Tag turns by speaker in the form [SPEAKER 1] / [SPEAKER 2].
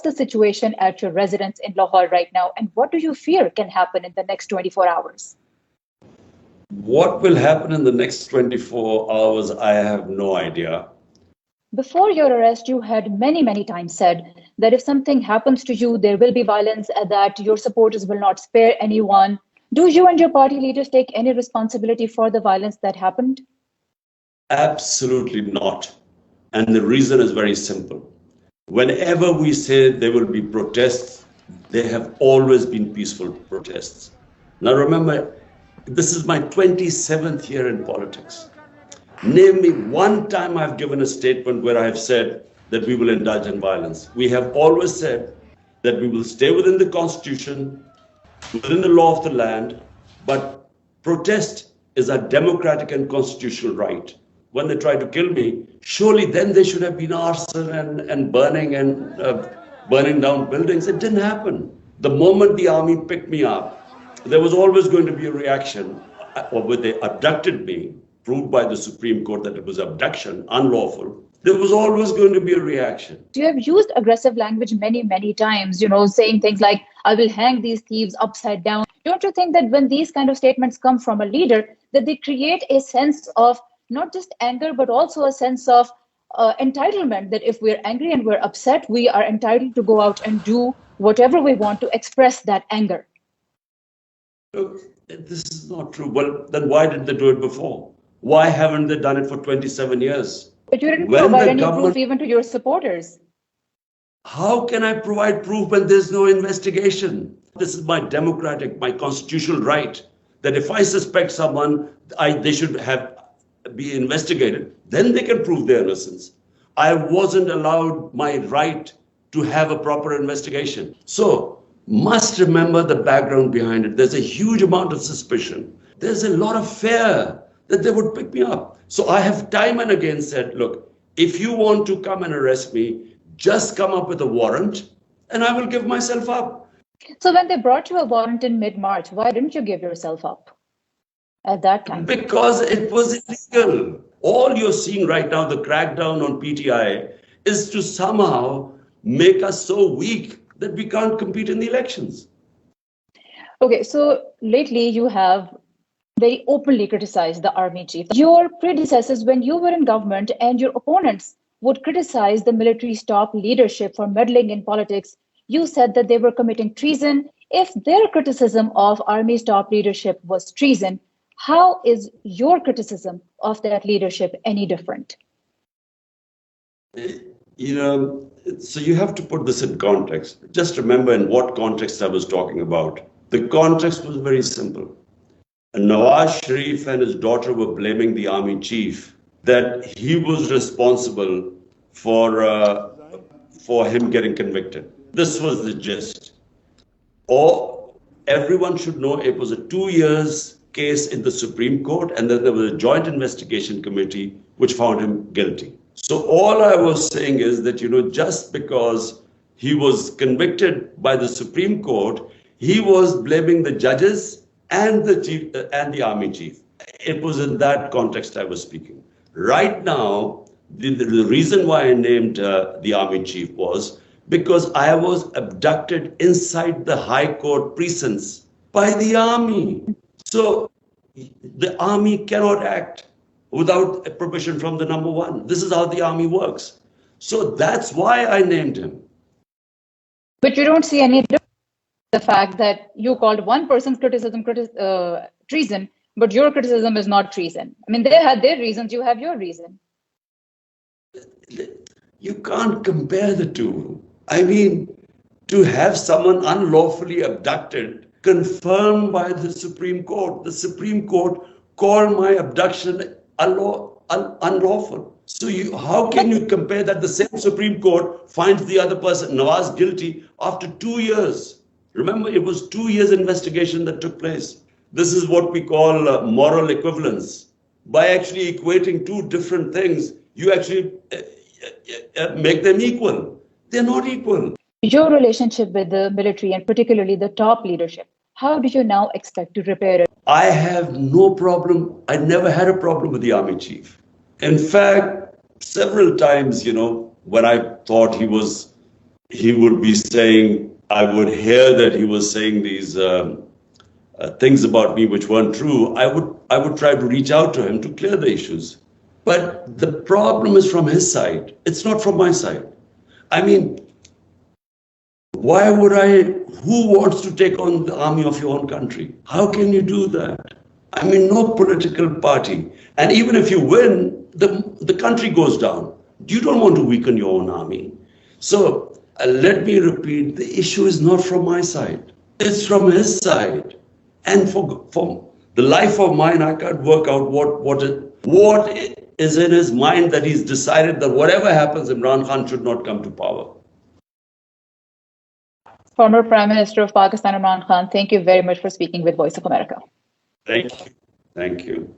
[SPEAKER 1] the situation at your residence in Lahore right now, and what do you fear can happen in the next 24 hours?
[SPEAKER 2] What will happen in the next 24 hours, I have no idea.
[SPEAKER 1] Before your arrest, you had many times said that if something happens to you, there will be violence and that your supporters will not spare anyone. Do you and your party leaders take any responsibility for the violence that happened?
[SPEAKER 2] Absolutely not. And the reason is very simple. Whenever we say there will be protests, they have always been peaceful protests. Now remember, this is my 27th year in politics. Name me one time I've given a statement where I have said that we will indulge in violence. We have always said that we will stay within the Constitution, within the law of the land, but protest is a democratic and constitutional right. When they tried to kill me, surely then they should have been arson and burning down buildings. It didn't happen. The moment the army picked me up, there was always going to be a reaction. Or when they abducted me, proved by the Supreme Court that it was abduction, unlawful, there was always going to be a reaction.
[SPEAKER 1] You have used aggressive language many times, saying things like, I will hang these thieves upside down. Don't you think that when these kind of statements come from a leader, that they create a sense of not just anger, but also a sense of entitlement, that if we're angry and we're upset, we are entitled to go out and do whatever we want to express that anger?
[SPEAKER 2] Look, this is not true. Well, then why did they do it before? Why haven't they done it for 27 years?
[SPEAKER 1] But you didn't provide any proof even to your supporters.
[SPEAKER 2] How can I provide proof when there's no investigation? This is my democratic, my constitutional right, that if I suspect someone, they should be investigated. Then they can prove their innocence. I wasn't allowed my right to have a proper investigation. So, must remember the background behind it. There's a huge amount of suspicion. There's a lot of fear that they would pick me up. So I have time and again said, look, if you want to come and arrest me, just come up with a warrant and I will give myself up.
[SPEAKER 1] So when they brought you a warrant in mid-March, why didn't you give yourself up at that time?
[SPEAKER 2] Because it was illegal. All you're seeing right now, the crackdown on PTI, is to somehow make us so weak that we can't compete in the elections.
[SPEAKER 1] Okay, so lately you have very openly criticized the army chief. Your predecessors, when you were in government and your opponents would criticize the military's top leadership for meddling in politics, you said that they were committing treason. If their criticism of army's top leadership was treason, how is your criticism of that leadership any different?
[SPEAKER 2] So you have to put this in context. Just remember in what context I was talking about. The context was very simple. Nawaz Sharif and his daughter were blaming the army chief that he was responsible for him getting convicted. This was the gist. Or everyone should know it was a 2 years case in the Supreme Court, and then there was a joint investigation committee which found him guilty. So all I was saying is that, just because he was convicted by the Supreme Court, he was blaming the judges and the army chief. It was in that context I was speaking. Right now, the reason why I named the army chief was because I was abducted inside the High Court precincts by the army. So the army cannot act without permission from the number one. This is how the army works. So that's why I named him.
[SPEAKER 1] But you don't see any difference in the fact that you called one person's criticism treason, but your criticism is not treason. I mean, they had their reasons, you have your reason.
[SPEAKER 2] You can't compare the two. I mean, to have someone unlawfully abducted confirmed by the Supreme Court. The Supreme Court called my abduction unlawful. So how can you compare that? The same Supreme Court finds the other person, Nawaz, guilty after 2 years. Remember, it was 2 years investigation that took place. This is what we call moral equivalence. By actually equating two different things, you actually make them equal. They're not equal.
[SPEAKER 1] Your relationship with the military and particularly the top leadership, how do you now expect to repair it?
[SPEAKER 2] I have no problem. I never had a problem with the army chief. In fact, several times, when I thought he was he would be saying, I would hear that he was saying these things about me which weren't true. I would try to reach out to him to clear the issues. But the problem is from his side. It's not from my side. I mean, why would I? Who wants to take on the army of your own country? How can you do that? I mean, no political party. And even if you win, the country goes down. You don't want to weaken your own army. So let me repeat, the issue is not from my side. It's from his side. And for the life of mine, I can't work out what is in his mind that he's decided that whatever happens, Imran Khan should not come to power.
[SPEAKER 1] Former Prime Minister of Pakistan, Imran Khan, thank you very much for speaking with Voice of America.
[SPEAKER 2] Thank you. Thank you.